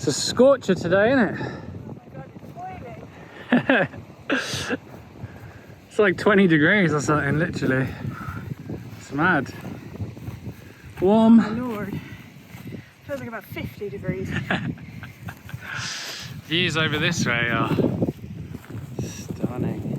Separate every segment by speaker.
Speaker 1: It's a scorcher today, isn't it?
Speaker 2: Oh my god, it's boiling.
Speaker 1: It's like 20 degrees or something, literally. It's mad. Warm.
Speaker 2: Oh my lord. Feels like about 50 degrees.
Speaker 1: Views over this way are stunning.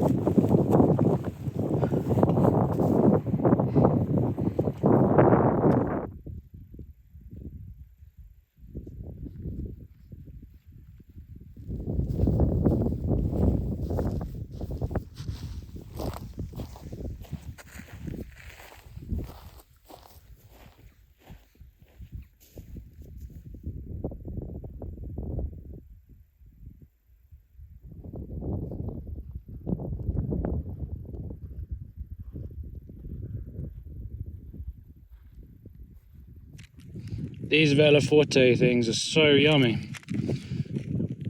Speaker 1: These Vela Forte things are so yummy.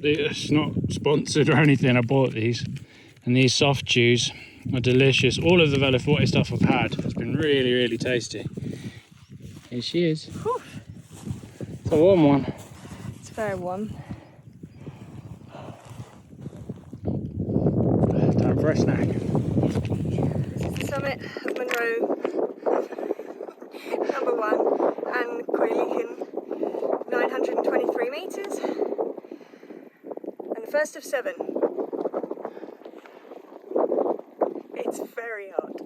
Speaker 1: It's not sponsored or anything, I bought these. And these soft chews are delicious. All of the Vela Forte stuff I've had has been really, really tasty. Here she is.
Speaker 2: Whew.
Speaker 1: It's a warm one.
Speaker 2: It's very warm.
Speaker 1: Time for a snack.
Speaker 2: This is the summit of Munro number 1 and Coileachan, 923 metres, and the first of 7. It's very hot.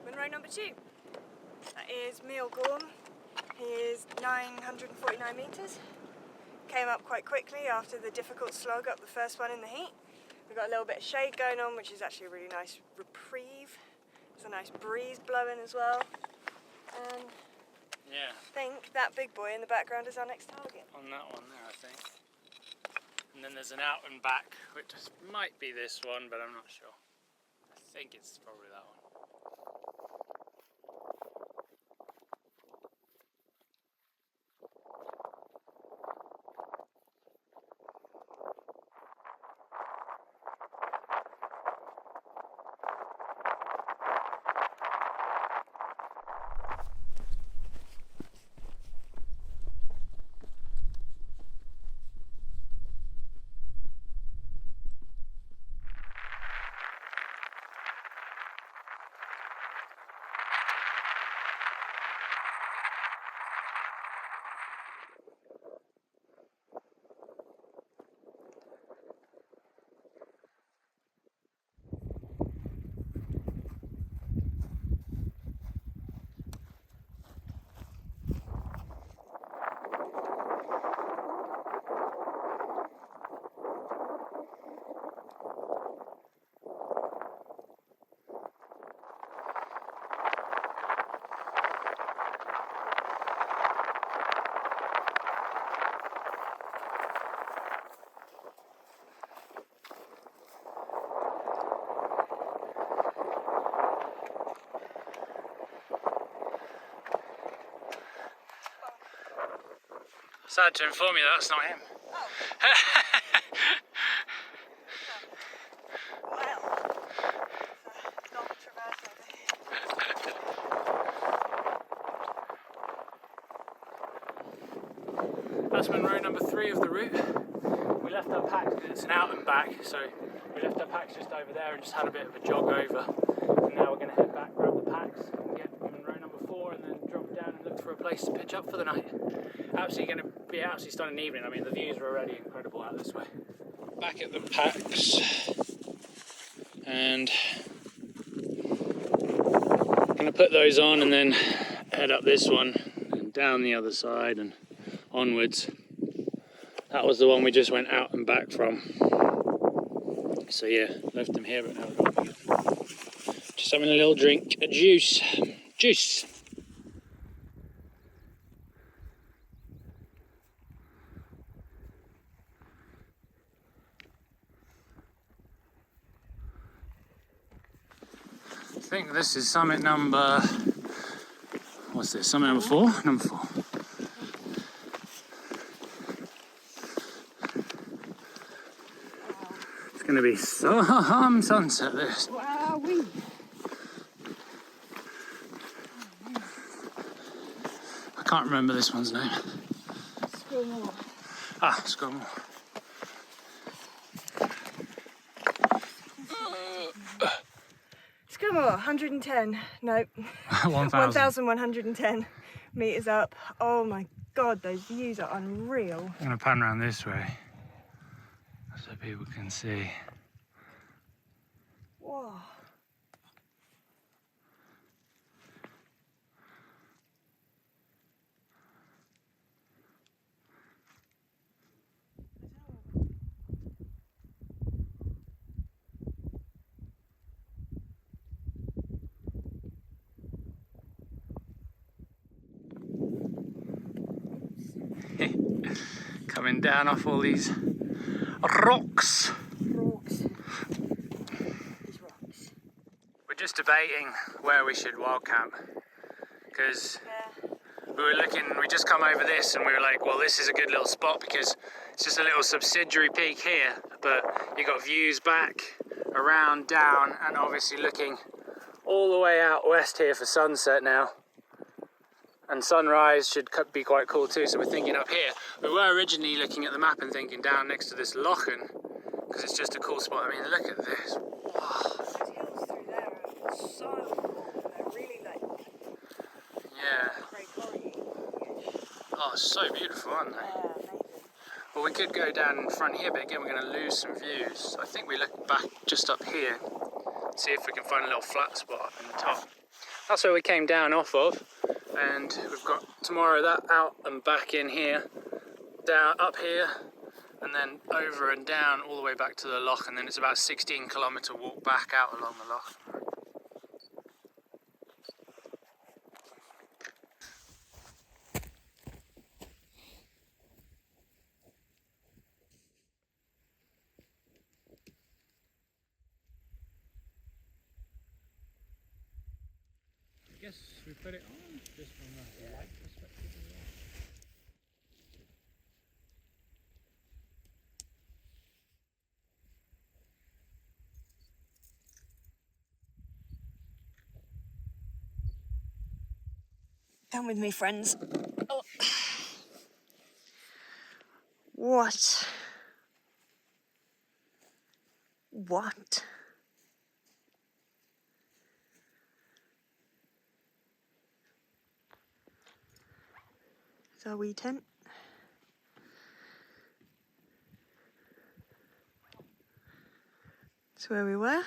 Speaker 2: Munro number 2. That is Meall Gorm. He is 949 metres. Came up quite quickly after the difficult slog up the first one in the heat. We've got a little bit of shade going on, which is actually a really nice reprieve. There's a nice breeze blowing as well. And
Speaker 1: Yeah,
Speaker 2: I think that big boy in the background is our next target.
Speaker 1: on that one there, I think. And then there's an out and back, which might be this one, but I'm not sure. I think it's probably that one. Sad to inform you that's not him.
Speaker 2: Oh. Well, it's a long traverse over here.
Speaker 1: That's Munro number 3 of the route. We left our packs because it's an out and back, so we left our packs just over there and just had a bit of a jog over. And now we're going to head back, grab the packs, and get Munro number 4, and then drop down and look for a place to pitch up for the night. Absolutely going to be an absolutely stunning evening. I mean, the views are already incredible out this way. Back at the packs, and I'm going to put those on and then head up this one and down the other side and onwards. That was the one we just went out and back from. So yeah, left them here, but now we've got them again. Just having a little drink, a juice. Juice! I think this is summit number, what's this, summit number 4? Number 4. going to be some sunset, this.
Speaker 2: Wowee.
Speaker 1: I can't remember this one's name.
Speaker 2: Sgùrr Mòr.
Speaker 1: Ah, Sgùrr Mòr.
Speaker 2: Sgùrr Mòr, 110. Nope.
Speaker 1: 1,000.
Speaker 2: 1,110 metres up. Oh my god, those views are unreal.
Speaker 1: I'm going to pan around this way so people can see.
Speaker 2: Whoa.
Speaker 1: Coming down off all these rocks.
Speaker 2: Rocks. These rocks.
Speaker 1: We're just debating where we should wild camp because we were looking, we just come over this and we were like, well, this is a good little spot because it's just a little subsidiary peak here, but you got views back, around, down, and obviously looking all the way out west here for sunset now. And sunrise should be quite cool too, so we're thinking up here. We were originally looking at the map and thinking down next to this Lochen, because it's just a cool spot. I mean, look at this. Wow.
Speaker 2: Those hills through there are so cool. They're really like
Speaker 1: Yeah.
Speaker 2: very quarry.
Speaker 1: Oh, so beautiful, aren't they?
Speaker 2: Yeah, amazing.
Speaker 1: Well, we could go down in front here, but again, we're going to lose some views. I think we look back just up here, see if we can find a little flat spot up in the top. That's where we came down off of, and we've got tomorrow that out and back in here, down up here, and then over and down all the way back to the loch, and then it's about a 16-kilometre walk back out along the loch. I guess we put it on just from the light perspective as well.
Speaker 2: Come with me, friends. Oh. What? What? It's our wee tent. That's where we were.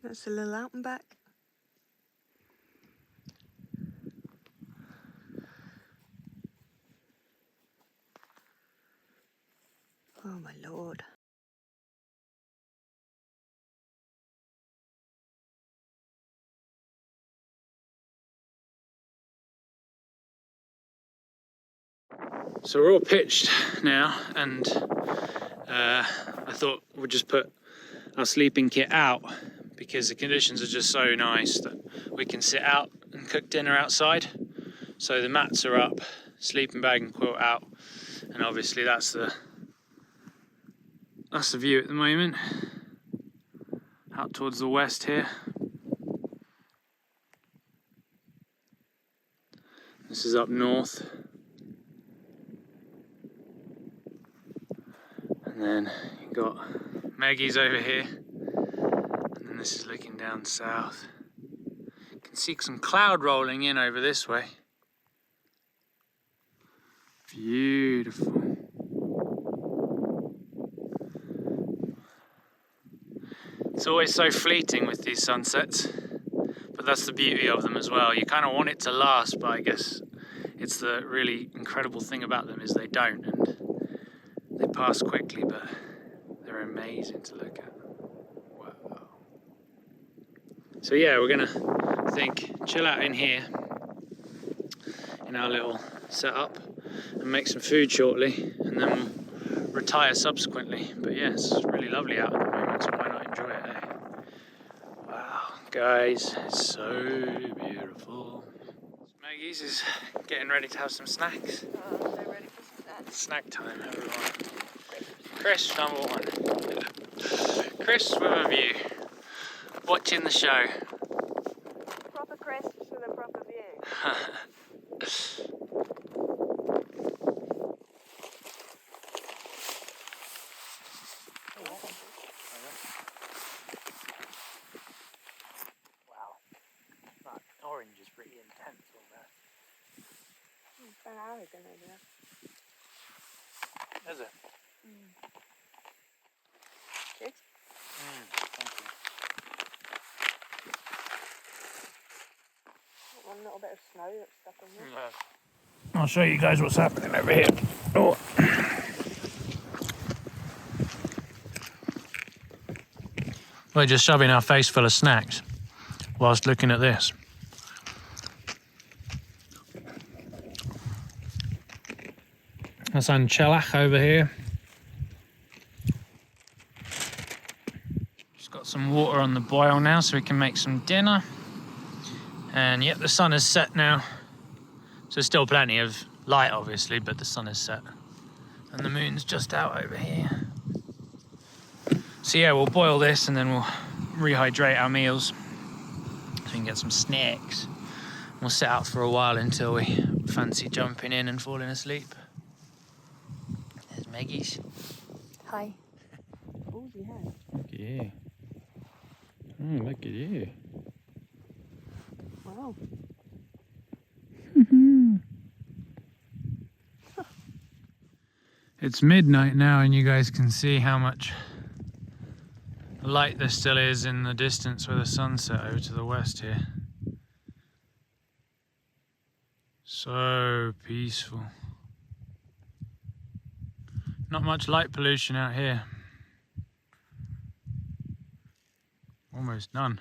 Speaker 2: That's a little out and back. Oh my lord.
Speaker 1: So we're all pitched now, and I thought we'd just put our sleeping kit out because the conditions are just so nice that we can sit out and cook dinner outside. So the mats are up, sleeping bag and quilt out, and obviously that's the view at the moment, out towards the west here. This is up north. And then you've got Maggie's over here, and then this is looking down south. You can see some cloud rolling in over this way. Beautiful. It's always so fleeting with these sunsets, but that's the beauty of them as well. You kind of want it to last, but I guess it's the really incredible thing about them is they don't, and they pass quickly, but they're amazing to look at. Wow. So yeah, we're gonna chill out in here in our little setup and make some food shortly, and then we'll retire subsequently. But yeah, it's really lovely out at the moment, so why not enjoy it, eh? Wow, guys, it's so beautiful. Maggie's is getting ready to have some snacks.
Speaker 2: They're ready for some snacks.
Speaker 1: Snack time, everyone. Chris number 1. Chris with a view. Watching the show.
Speaker 2: Proper Chris with a proper view.
Speaker 1: Wow, that orange is pretty intense almost.
Speaker 2: It's an hour ago now.
Speaker 1: Is it?
Speaker 2: Cheers.
Speaker 1: Thank you.
Speaker 2: One little bit of snow that's stuck on there.
Speaker 1: I'll show you guys what's happening over here. Oh. We're just shoving our face full of snacks whilst looking at this. That's Clach over here. Just got some water on the boil now so we can make some dinner. And yep, the sun has set now. So there's still plenty of light obviously, but the sun has set. And the moon's just out over here. So yeah, we'll boil this and then we'll rehydrate our meals so we can get some snacks. We'll sit out for a while until we fancy jumping in and falling asleep. There's Maggie's.
Speaker 2: Hi. Ballsy head.
Speaker 1: Look at you. Oh, look at you.
Speaker 2: Wow.
Speaker 1: It's midnight now and you guys can see how much light there still is in the distance where the sun set over to the west here. So peaceful. Not much light pollution out here. Almost none.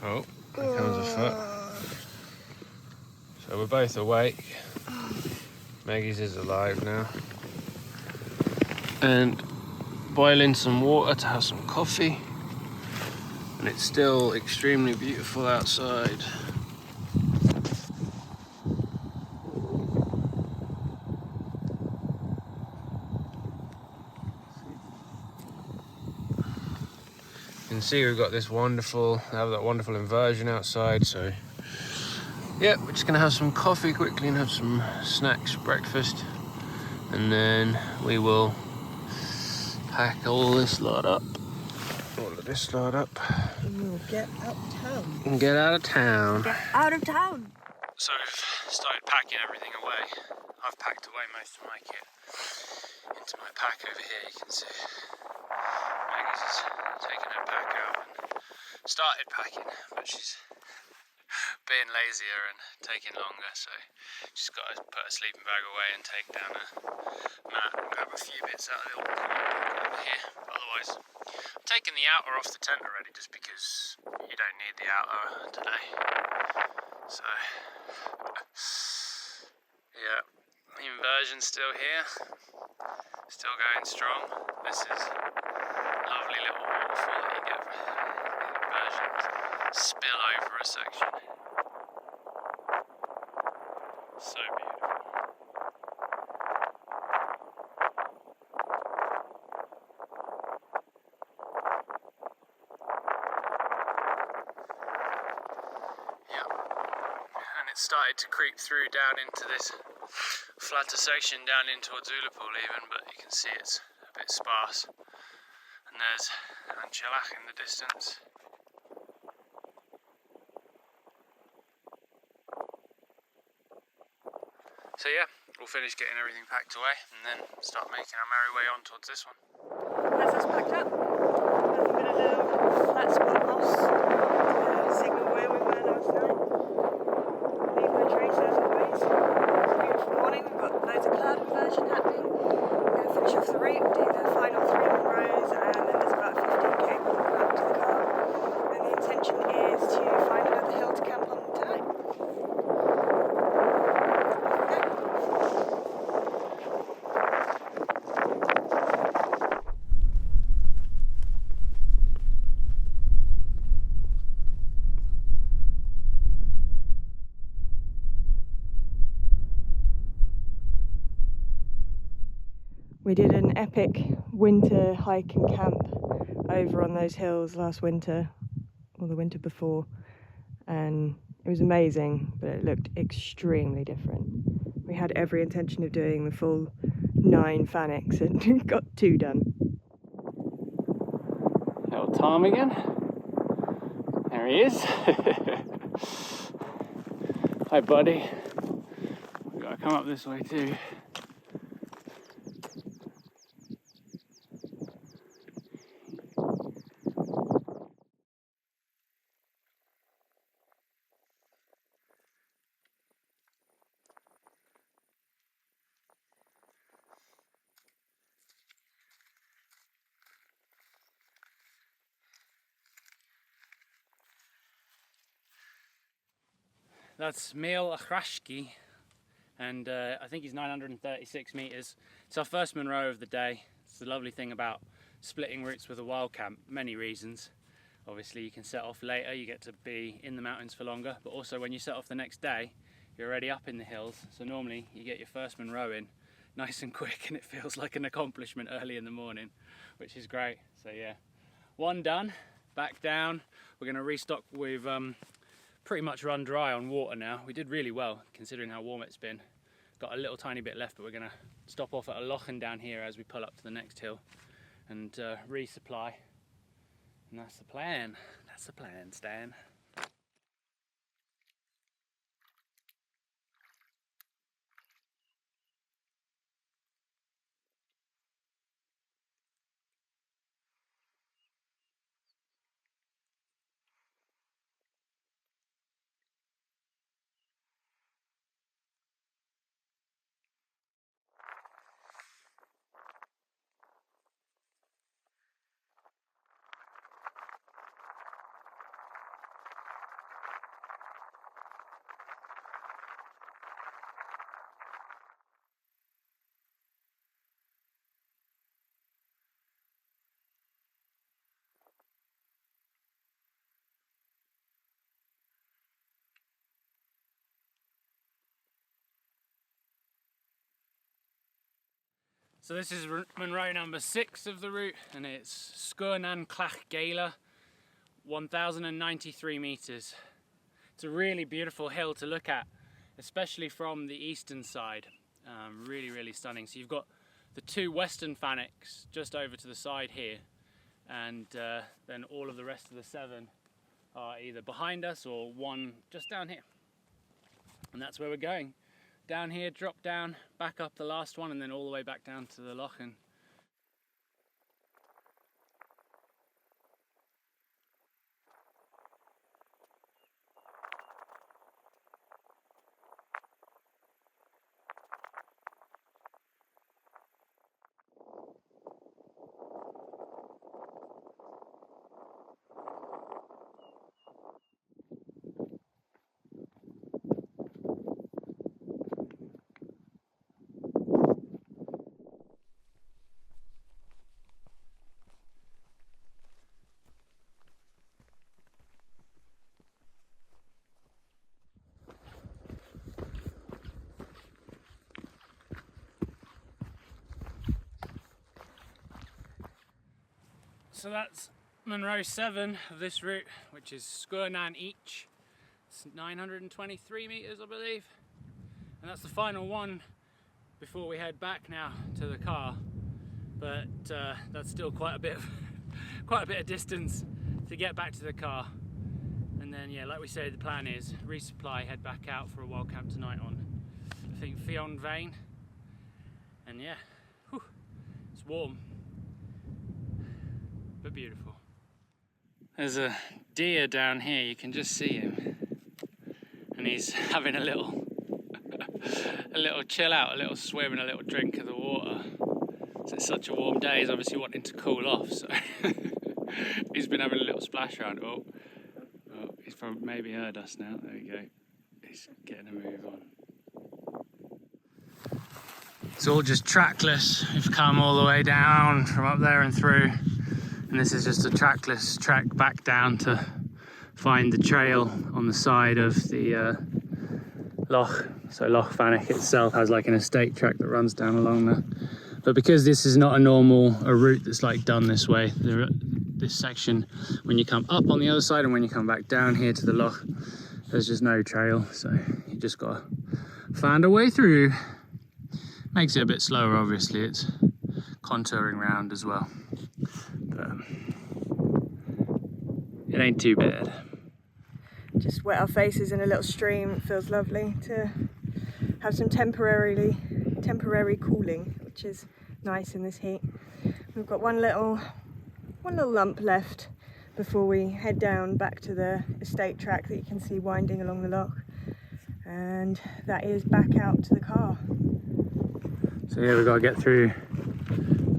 Speaker 1: Oh, here comes a foot. So we're both awake. Maggie's is alive now. And boiling some water to have some coffee. And it's still extremely beautiful outside. You can see we've got this that wonderful inversion outside, so yeah, we're just gonna have some coffee quickly and have some snacks for breakfast, and then we will pack all this lot up. And
Speaker 2: We'll get out of town.
Speaker 1: And get out of town.
Speaker 2: Get out of town.
Speaker 1: So we've started packing everything away. I've packed away most of my kit into my pack over here, you can see. Maggie's is taking her pack out and started packing, but she's being lazier and taking longer, so she's got to put a sleeping bag away and take down a mat and grab a few bits out of the old over here. But otherwise, I'm taking the outer off the tent already just because you don't need the outer today. So, yeah, the inversion's still here, still going strong. This is a lovely little waterfall that you get from the inversions spill over a section. So beautiful. Yeah, and it started to creep through down into this flatter section down in towards Ullapool even, but you can see it's a bit sparse. And there's Clach in the distance. So yeah, we'll finish getting everything packed away and then start making our merry way on towards this one.
Speaker 2: That's us packed up. Nothing but a little flat spot moss signal where we were last night. Leave no trace as always. It's a beautiful morning, we've got loads of cloud inversion happening. We're going to finish off the route, do the final 3 Munros, and then there's about 15k walk back to the car. And the intention is to find another hill to camp on tonight. We did an epic winter hike and camp over on those hills last winter, or the winter before, and it was amazing, but it looked extremely different. We had every intention of doing the full 9 Fannichs and got 2 done.
Speaker 1: Little Tom again. There he is. Hi buddy. We've got to come up this way too. That's Meall Gorm, and I think he's 936 metres. It's our first Munro of the day. It's the lovely thing about splitting routes with a wild camp, many reasons. Obviously you can set off later, you get to be in the mountains for longer, but also when you set off the next day, you're already up in the hills. So normally you get your first Munro in nice and quick, and it feels like an accomplishment early in the morning, which is great. So yeah, 1 done, back down. We're going to restock with pretty much run dry on water now. We did really well considering how warm it's been. Got a little tiny bit left, but we're going to stop off at a lochen down here as we pull up to the next hill and resupply. And that's the plan. That's the plan, Stan. So this is Munro number 6 of the route, and it's Sgùrr Mòr Clach Geala, 1,093 metres. It's a really beautiful hill to look at, especially from the eastern side. Really stunning. So you've got the 2 western Fannichs just over to the side here, and then all of the rest of the 7 are either behind us or 1 just down here. And that's where we're going. Down here, drop down, back up the last one, and then all the way back down to the lochen. So that's Munro 7 of this route, which is Sgùrr Mòr each. It's 923 metres, I believe. And that's the final one before we head back now to the car. But that's still quite a bit of distance to get back to the car. And then, yeah, like we said, the plan is resupply, head back out for a wild camp tonight on, I think, lovely on Beinn, and yeah, whew, it's warm but beautiful. There's a deer down here, you can just see him, and he's having a little chill out, a little swim and a little drink of the water. So it's such a warm day, he's obviously wanting to cool off, so he's been having a little splash around. Oh, he's probably maybe heard us now. There we go. He's getting a move on. It's all just trackless. We've come all the way down from up there and through, and this is just a trackless trek back down to find the trail on the side of the loch. So Loch Fannaich itself has like an estate track that runs down along there. But because this is not a route that's like done this way, this section, when you come up on the other side and when you come back down here to the loch, there's just no trail. So you just gotta find a way through. Makes it a bit slower, obviously. It's contouring round as well. But it ain't too bad.
Speaker 2: Just wet our faces in a little stream. It feels lovely to have some temporary cooling, which is nice in this heat. We've got one little lump left before we head down back to the estate track that you can see winding along the loch, and that is back out to the car.
Speaker 1: So yeah, we've got to get through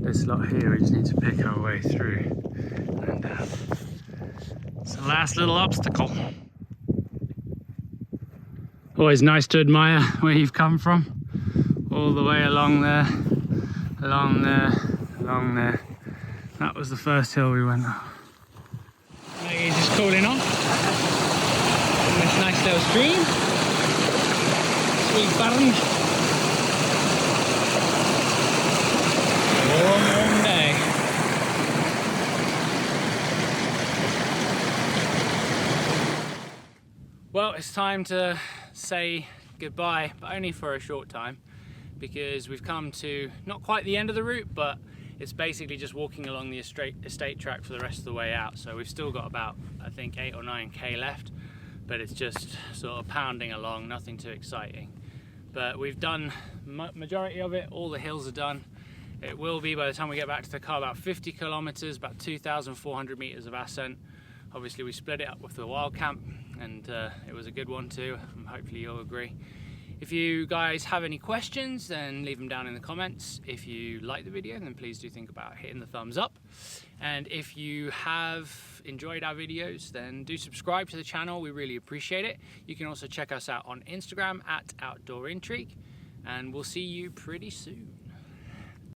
Speaker 1: this lot here. We just need to pick our way through, and it's the last little obstacle. Always nice to admire where you've come from. All the way along there, along there, along there. That was the first hill we went up. Maggie's just cooling off in this nice little stream. Sweet burn. Warm day. Well, it's time to say goodbye, but only for a short time, because we've come to not quite the end of the route, but it's basically just walking along the estate track for the rest of the way out. So we've still got about, I think, 8 or 9k left, but it's just sort of pounding along, nothing too exciting. But we've done majority of it, all the hills are done. It will be, by the time we get back to the car, about 50 kilometers, about 2,400 meters of ascent. Obviously we split it up with the wild camp, and it was a good one too, and hopefully you'll agree. If you guys have any questions, then leave them down in the comments. If you like the video, then please do think about hitting the thumbs up. And if you have enjoyed our videos, then do subscribe to the channel, we really appreciate it. You can also check us out on Instagram at Outdoor Intrigue, and we'll see you pretty soon.